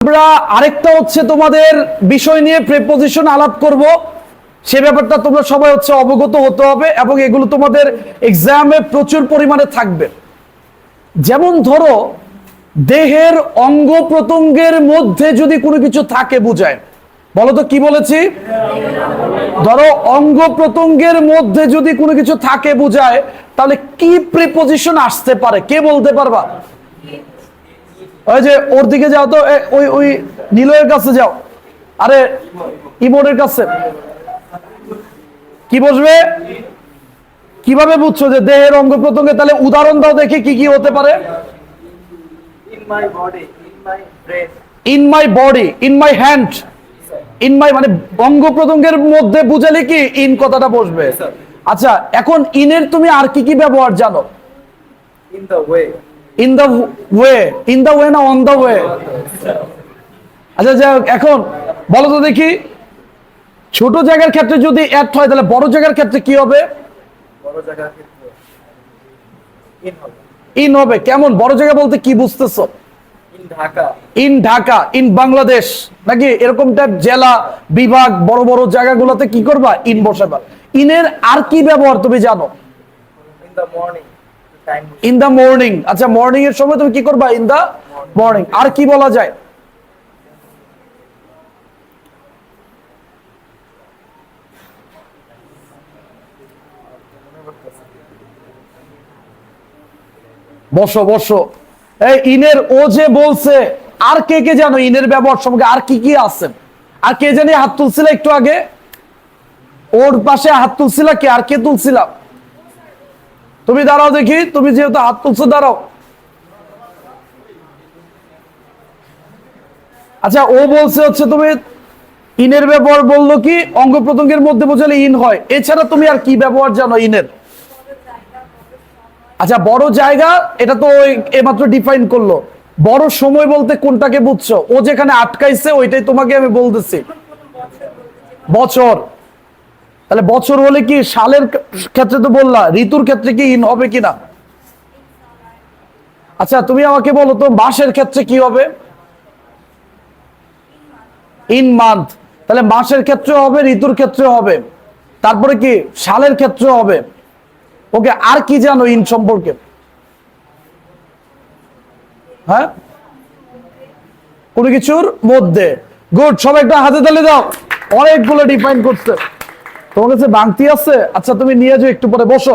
আমরা আরেকটা হচ্ছে তোমাদের বিষয় নিয়ে প্রিপোজিশন আলাপ করব, সে ব্যাপারটা তোমরা সবাই হচ্ছে অবগত হতে হবে এবং এগুলো তোমাদের এক্সামে প্রচুর পরিমাণে থাকবে। যেমন ধরো দেহের অঙ্গ প্রত্যঙ্গের মধ্যে যদি কোনো কিছু থাকে বোঝায়, বলো তো কি বলেছি? ধরো অঙ্গ প্রত্যঙ্গের মধ্যে যদি কোনো কিছু থাকে বোঝায়, তাহলে কি প্রিপোজিশন আসতে পারে, কে বলতে পারবা? ওই যে ওর দিকে যাও তো, ওই ওই নীলের কাছে যাও, আরে ইমনের কাছে কি বসবে? কিভাবে বুঝছো যে দেহের অঙ্গ প্রত্যঙ্গে? তাহলে উদাহরণ দাও দেখি কি কি হতে পারে। In my body, in my brain. In my body, in my hand, in my মানে অঙ্গ প্রত্যঙ্গের মধ্যে বুঝালে কি ইন কথাটা বসবে। আচ্ছা, এখন ইনের তুমি আর কি কি ব্যবহার জানো? In the way. In the way, in the way না অন দ্য ওয়ে? আচ্ছা যাই হোক, এখন বলো তো দেখি, ছোট জায়গার ক্ষেত্রে যদি অ্যাড হয় তাহলে বড় জায়গার ক্ষেত্রে কি হবে? বড় জায়গার ক্ষেত্রে in হবে। ইন হবে। কেমন বড় জায়গা বলতে কি বুঝতেছো? In Dhaka. In Dhaka, in Bangladesh, নাকি এরকম টাইপ জেলা বিভাগ বড় বড় জায়গাগুলোতে কি করবা? ইন বসাবা। ইনের আর কি ব্যবহার তুমি জানো? In the morning. Time. In the morning. আচ্ছা, মর্নিং এর সময় তুমি কি করবা? In the morning. আর কি বলা যায়? বসো বসো। এই ইনের ও যে বলছে, আর কে কে জানো ইনের ব্যবহার সম্পর্কে আর কি কি আছে? আর কে জানি হাত তুলছিল একটু আগে? ওর পাশে হাত তুলছিল কে? আর কে তুলছিল? তুমি দাঁড়াও দেখি, তুমি যেহেতু হাত তুলছো দাঁড়াও। আচ্ছা, ও বলছে হচ্ছে তুমি ইনের ব্যবহার বললো কি অঙ্গ প্রত্যঙ্গের মধ্যে বোঝালে ইন হয়, এছাড়া তুমি আর কি ব্যবহার জানো ইনের? আচ্ছা, বড় জায়গা এটা তো ওই এইমাত্র ডিফাইন করলো। বড় সময় বলতে কোনটাকে বুঝছো? ও যেখানে আটকাইছে ওইটাই তোমাকে আমি বলতেছি। বছর। তাহলে বছর হলে কি সালের ক্ষেত্রে তো বললা, ঋতুর ক্ষেত্রে কি ইন হবে কিনা? আচ্ছা, তুমি আমাকে বলো তো মাসের ক্ষেত্রে কি হবে? In month. তাহলে মাসের ক্ষেত্রে হবে, ঋতুর ক্ষেত্রে হবে, তারপরে কি সালের ক্ষেত্রে হবে। ওকে, আর কি জানো ইন সম্পর্কে? হ্যাঁ, কোন কিছুর মধ্যে। গুড, সবাই একটা হাতে তালি দাও। অনেকগুলো ডিফাইন করছে। তোমার কাছে বাংতি আছে? আচ্ছা, তুমি নিয়ে যাও, একটু পরে বসো।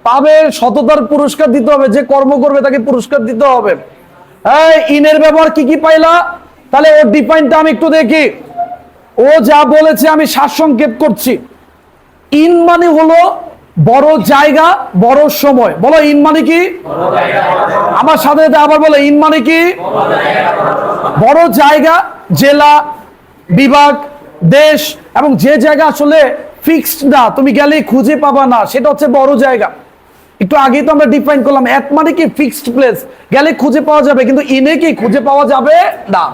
পাবে, সততার পুরস্কার দিতে হবে, যে কর্ম করবে তাকে পুরস্কার দিতে হবে। এই ইনের ব্যবহার কি কি পাইলা? তাহলে ওর ডিফাইনটা আমি একটু দেখি। ও যা বলেছে আমি সারসংক্ষেপ করছি। ইন মানে হলো বড় জায়গা, বড় সময়। বলো ইন মানে কি? আমার সাথে আবার বলো, ইন মানে কি? বড় জায়গা, জেলা, বিভাগ, দেশ, এবং যে জায়গা আসলে ফিক্সড না, তুমি গেলে খুঁজে পাবা না, সেটা হচ্ছে বড় জায়গা। একটু আগেই তো আমরা ডিফাইন করলাম, এট মানে কি ফিক্সড প্লেস, গেলে খুঁজে পাওয়া যাবে, কিন্তু ইনে কি খুঁজে পাওয়া যাবে না।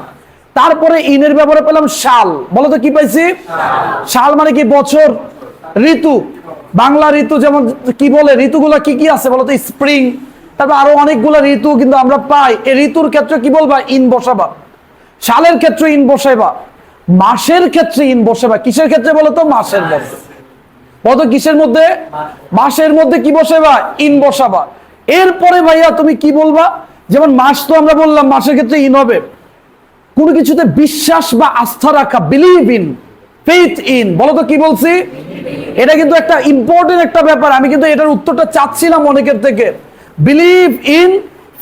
তারপরে ইনের ব্যবহারে পেলাম সাল। বলো তো কি পাইছি? সাল মানে কি? বছর, ঋতু। বাংলা ঋতু যেমন কি বলে, ঋতুগুলো কি কি আছে বলো তো? স্প্রিং, তারপর আরো অনেকগুলো ঋতু কিন্তু আমরা পাই। এই ঋতুর ক্ষেত্রে কি বলবা? ইন বসাবা। সালের ক্ষেত্রে ইন বসাইবা। মাসের ক্ষেত্রে ইন বসাবা। কিসের ক্ষেত্রে বলো তো? মাসের মধ্যে। বলো তো কিসের মধ্যে? মাসের মধ্যে কি বসাবা? ইন বসাবা। এরপরে ভাইয়া তুমি কি বলবা? যেমন মাস তো আমরা বললাম মাসের ক্ষেত্রে ইন হবে। কোনো কিছুতে বিশ্বাস বা আস্থা রাখা, বিলিভ ইন, ফেথ ইন। বলো তো কি বলছি? এটা কিন্তু একটা ইম্পর্টেন্ট একটা ব্যাপার। আমি কিন্তু এটার উত্তরটা চাচ্ছিলাম অনেকের থেকে। বিলিভ ইন,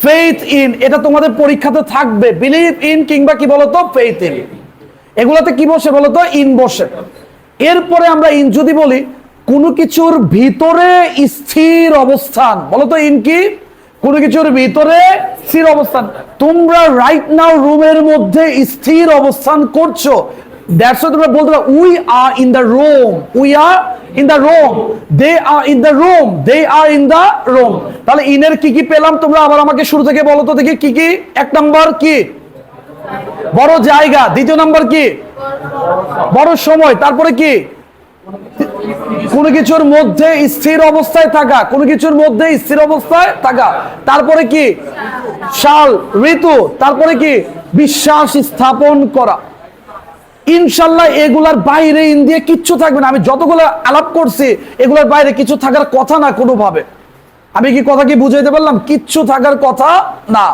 ফেথ ইন, এটা তোমাদের পরীক্ষাতে থাকবে। বিলিভ ইন কিংবা কি বলতো? Faith in. এগুলাতে কি বসে বলতো? ইন বসে। এরপরে আমরা ইন যদি বলি কোনো কিছুর ভিতরে স্থির অবস্থান, বলতো ইন কি? কোনো কিছুর ভিতরে স্থির অবস্থান। তোমরা রাইট নাও রুমের মধ্যে স্থির অবস্থান করছো, দ্যাটস ওয়াই তোমরা বলতে পারো we are in the room, we are in the room, they are in the room, they are in the room. তাহলে ইনের কি কি পেলাম তোমরা আবার আমাকে শুরু থেকে বলো তো দেখি কি কি। এক নাম্বার কি? বড় জায়গা। দ্বিতীয় নাম্বার কি? বড় সময়। তারপরে কি? কোনো কিছুর মধ্যে স্থির অবস্থায় থাকা, কোনো কিছুর মধ্যে স্থির অবস্থায় থাকা। তারপরে কি? সাল, ঋতু। তারপরে কি? বিশ্বাস স্থাপন করা। ইনশাল্লাহ এগুলার বাইরে ইন্ডিয়া কিচ্ছু থাকবে না। আমি যতগুলো আলাপ করছি এগুলোর বাইরে কিছু থাকার কথা না কোনোভাবে। আমি কি কথা কি বুঝাইতে পারলাম? কিচ্ছু থাকার কথা না।